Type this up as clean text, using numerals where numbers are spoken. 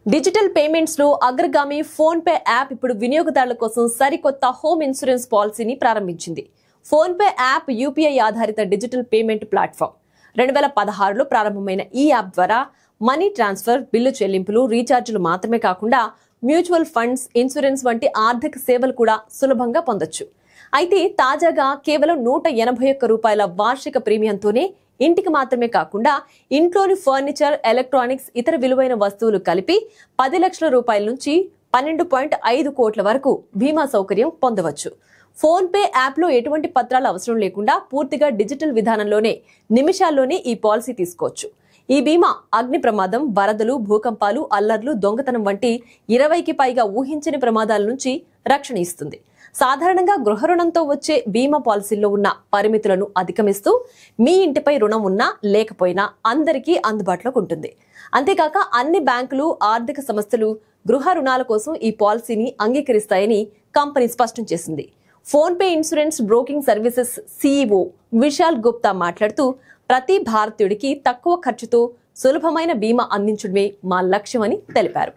Digital payments లో అగ్రగామి phone pay app ఇప్పుడు వినియోగదారుల కోసం సరికొత్త హోమ్ ఇన్సూరెన్స్ పాలసీని ప్రారంభించింది. ఫోన్ పే యాప్ యూపీఐ ఆధారిత డిజిటల్ పేమెంట్ ప్లాట్ఫామ్. 2016లో ప్రారంభమైన ఈ యాప్ ద్వారా మనీ ట్రాన్స్ఫర్, బిల్లు చెల్లింపులు, రీఛార్జీలు మాత్రమే కాకుండా మ్యూచువల్ ఫండ్స్, ఇన్సూరెన్స్ వంటి ఆర్థిక సేవలు కూడా సులభంగా పొందొచ్చు. అయితే తాజాగా కేవలం ₹181 వార్షిక ప్రీమియంతోనే ఇంటికి మాత్రమే కాకుండా ఇంట్లోని ఫర్నిచర్, ఎలక్ట్రానిక్స్, ఇతర విలువైన వస్తువులు కలిపి ₹10 లక్షల నుంచి 12.5 కోట్ల వరకు బీమా సౌకర్యం పొందవచ్చు. ఫోన్ పే యాప్ లో ఎటువంటి పత్రాలు అవసరం లేకుండా పూర్తిగా డిజిటల్ విధానంలోనే నిమిషాల్లోనే ఈ పాలసీ తీసుకోవచ్చు. ఈ బీమా అగ్ని ప్రమాదం, వరదలు, భూకంపాలు, అల్లర్లు, దొంగతనం వంటి 20కి పైగా ఊహించని ప్రమాదాల నుంచి రక్షణ ఇస్తుంది. సాధారణంగా గృహ రుణంతో వచ్చే బీమా పాలసీల్లో ఉన్న పరిమితులను అధిగమిస్తూ మీ ఇంటిపై రుణం ఉన్నా లేకపోయినా అందరికీ అందుబాటులోకి ఉంటుంది. అంతేకాక అన్ని బ్యాంకులు, ఆర్థిక సంస్థలు గృహ రుణాల కోసం ఈ పాలసీని అంగీకరిస్తాయని కంపెనీ స్పష్టం చేసింది. Phone pay insurance broking services CEO Vishal Gupta మాట్లాడుతూ, ప్రతి భారతీయుడికి తక్కువ ఖర్చుతో సులభమైన బీమా అందించడమే మా లక్ష్యమని తెలిపారు.